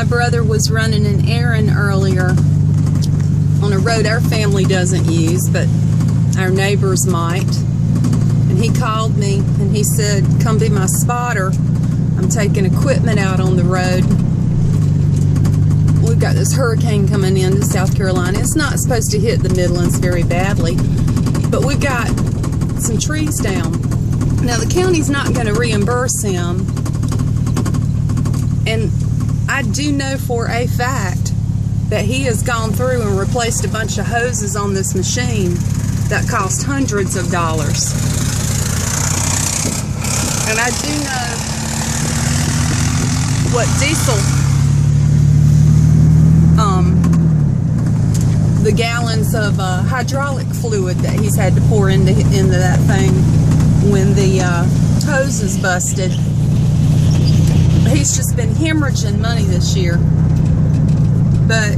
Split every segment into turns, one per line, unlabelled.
My brother was running an errand earlier on a road our family doesn't use, but our neighbors might. And he called me and he said, come be my spotter. I'm taking equipment out on the road. We've got this hurricane coming into South Carolina. It's not supposed to hit the Midlands very badly, but we've got some trees down. Now the county's not going to reimburse him, and I do know for a fact that he has gone through and replaced a bunch of hoses on this machine that cost hundreds of dollars. And I do know what diesel, the gallons of hydraulic fluid that he's had to pour into that thing when the hoses busted. He's just been hemorrhaging money this year. But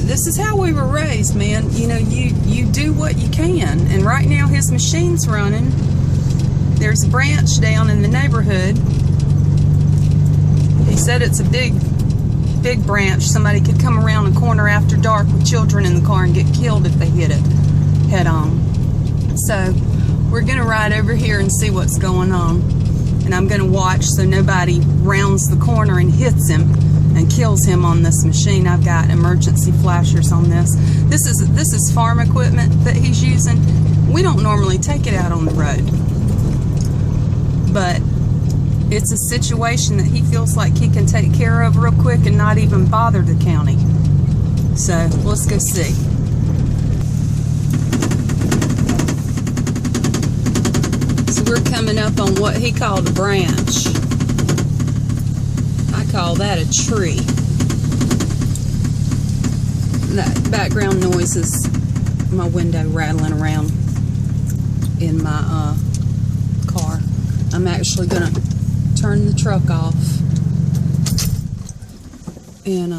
this is how we were raised, man. You know, you do what you can. And right now his machine's running. There's a branch down in the neighborhood. He said it's a big branch. Somebody could come around a corner after dark with children in the car and get killed if they hit it head on. So we're gonna ride over here and see what's going on. And I'm gonna watch so nobody rounds the corner and hits him and kills him on this machine. I've got emergency flashers on this. This is farm equipment that he's using. We don't normally take it out on the road, but it's a situation that he feels like he can take care of real quick and not even bother the county. So let's go see. So we're coming up on what he called a branch. I call that a tree. That background noise is my window rattling around in my car. I'm actually gonna turn the truck off and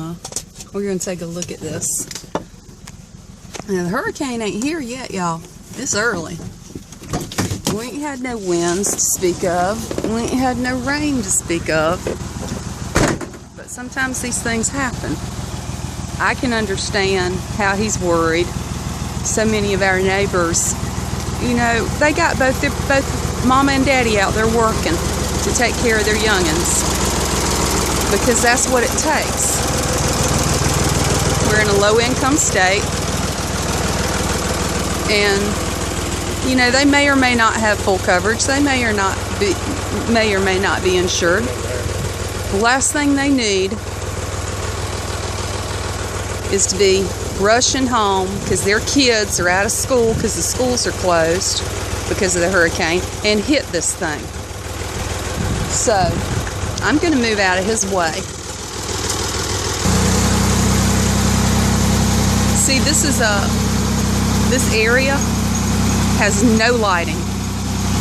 we're gonna take a look at this. Now the hurricane ain't here yet, y'all. It's early. We ain't had no winds to speak of. We ain't had no rain to speak of. But sometimes these things happen. I can understand how he's worried. So many of our neighbors, you know, they got both mama and daddy out there working to take care of their youngins, because that's what it takes. We're in a low-income state, and you know, they may or may not have full coverage. They may or may not be insured. The last thing they need is to be rushing home because their kids are out of school because the schools are closed because of the hurricane and hit this thing. So I'm going to move out of his way. See, this area has no lighting.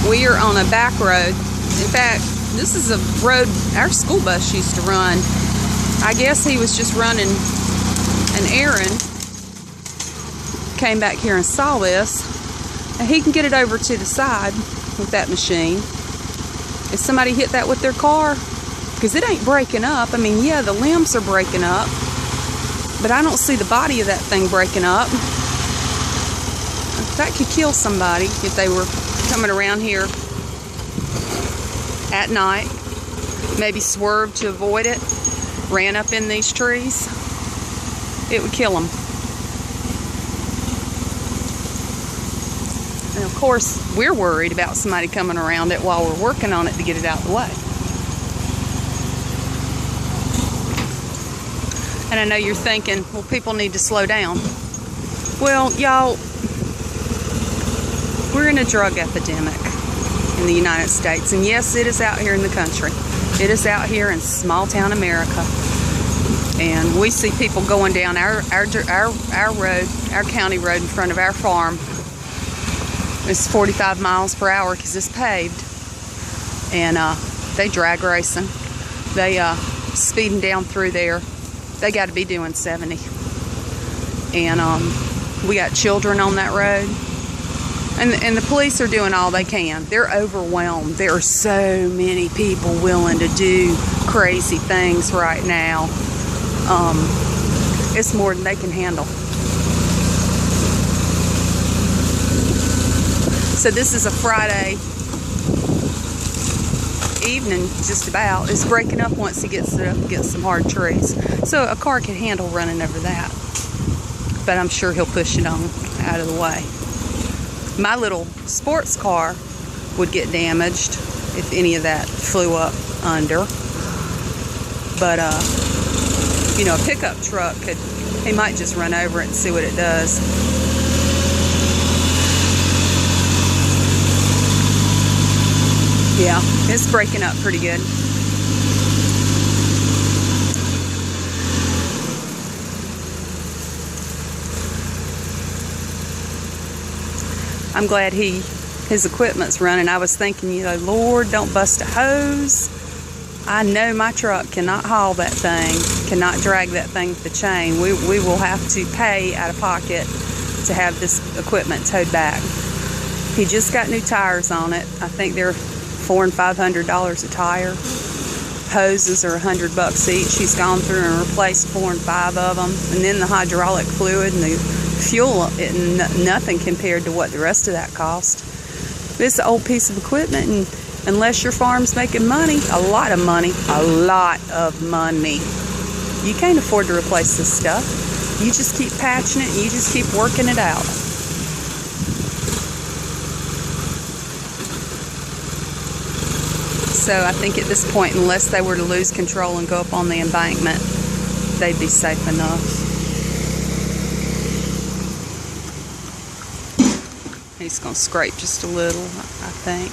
We are on a back road. In fact, this is a road our school bus used to run. I guess he was just running an errand, came back here and saw this, and he can get it over to the side with that machine. If somebody hit that with their car, because it ain't breaking up. I mean, yeah, the limbs are breaking up, but I don't see the body of that thing breaking up. That could kill somebody if they were coming around here at night, maybe swerved to avoid it, ran up in these trees. It would kill them. And of course, we're worried about somebody coming around it while we're working on it to get it out of the way. And I know you're thinking, well, people need to slow down. Well, y'all, we're in a drug epidemic in the United States. And yes, it is out here in the country. It is out here in small town America. And we see people going down our road, our county road in front of our farm. It's 45 miles per hour because it's paved. And they drag racing. They speeding down through there. They got to be doing 70. And we got children on that road. And the police are doing all they can. They're overwhelmed. There are so many people willing to do crazy things right now. It's more than they can handle. So this is a Friday evening, just about. It's breaking up once he gets it up against some hard trees. So a car could handle running over that. But I'm sure he'll push it on out of the way. My little sports car would get damaged if any of that flew up under. But, you know, a pickup truck he might just run over it and see what it does. Yeah, it's breaking up pretty good. I'm glad his equipment's running. I was thinking, you know, Lord, don't bust a hose. I know my truck cannot haul that thing, cannot drag that thing with the chain. We will have to pay out of pocket to have this equipment towed back. He just got new tires on it. I think they're $400 and $500 a tire. Hoses are $100 each. He's gone through and replaced 4 and 5 of them. And then the hydraulic fluid and the fuel, nothing compared to what the rest of that cost. This is an old piece of equipment, and unless your farm's making money, a lot of money, you can't afford to replace this stuff. You just keep patching it and you just keep working it out. So I think at this point, unless they were to lose control and go up on the embankment, they'd be safe enough. He's going to scrape just a little, I think.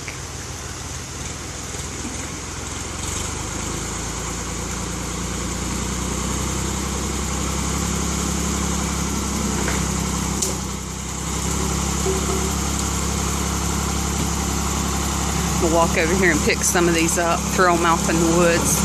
We'll walk over here and pick some of these up, throw them off in the woods.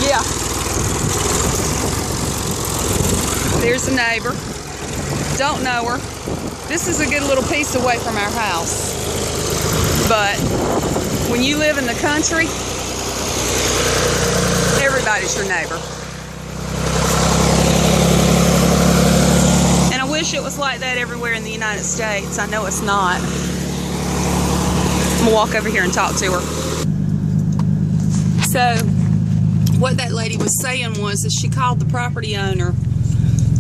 Yeah. There's a neighbor. Don't know her. This is a good little piece away from our house. But when you live in the country, everybody's your neighbor. And I wish it was like that everywhere in the United States. I know it's not. I'm gonna walk over here and talk to her. So what that lady was saying was that she called the property owner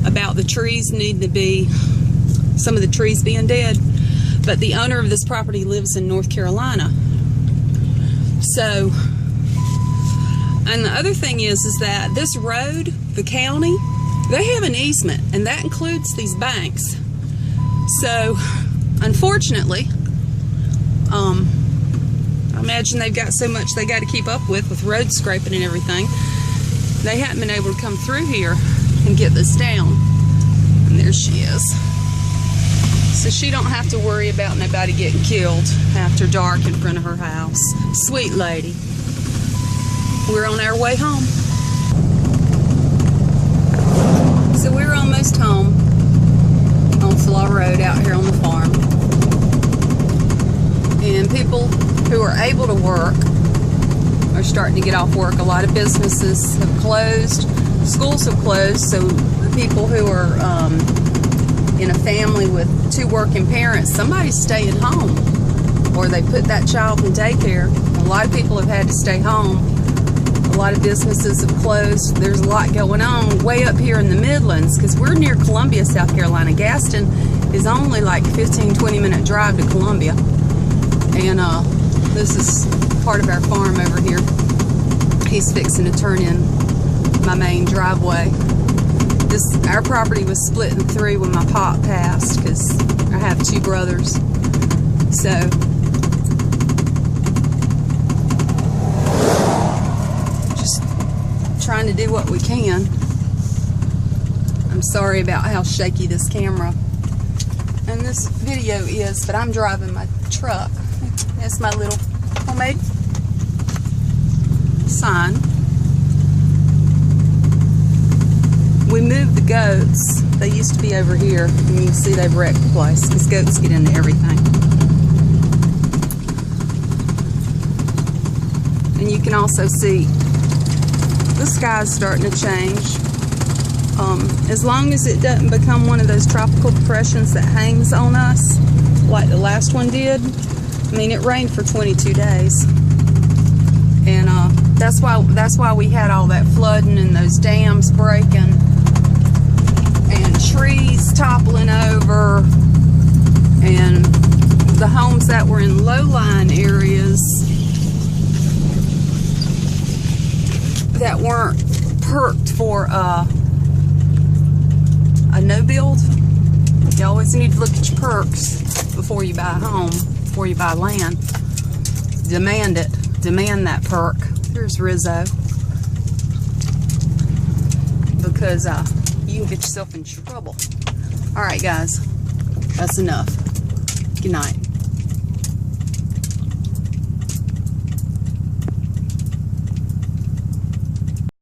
about the trees needing to be, some of the trees being dead. But the owner of this property lives in North Carolina. So, and the other thing is that this road, the county, they have an easement, and that includes these banks. So, unfortunately, I imagine they've got so much they got to keep up with road scraping and everything. They haven't been able to come through here and get this down. And there she is. So she don't have to worry about nobody getting killed after dark in front of her house. Sweet lady. We're on our way home. So we're almost home on Flaw Road out here on the farm. And people who are able to work are starting to get off work. A lot of businesses have closed. Schools have closed, so the people who are in a family with 2 working parents, somebody's staying home, or they put that child in daycare. A lot of people have had to stay home. A lot of businesses have closed. There's a lot going on way up here in the Midlands, because we're near Columbia, South Carolina. Gaston is only like a 15-20 minute drive to Columbia, and this is part of our farm over here. He's fixing to turn in my main driveway. Our property was split in 3 when my pop passed, because I have 2 brothers. So just trying to do what we can. I'm sorry about how shaky this camera and this video is, but I'm driving my truck. That's my little homemade sign. We moved the goats. They used to be over here, and you can see they've wrecked the place because goats get into everything. And you can also see the sky's starting to change. As long as it doesn't become one of those tropical depressions that hangs on us, like the last one did. I mean, it rained for 22 days. And that's why we had all that flooding and those dams breaking and trees toppling over, and the homes that were in low-lying areas that weren't perked for a no build. You always need to look at your perks before you buy a home, before you buy land. Demand it. Demand that perk. There's Rizzo. Because you can get yourself in trouble. Alright guys, that's enough. Good night.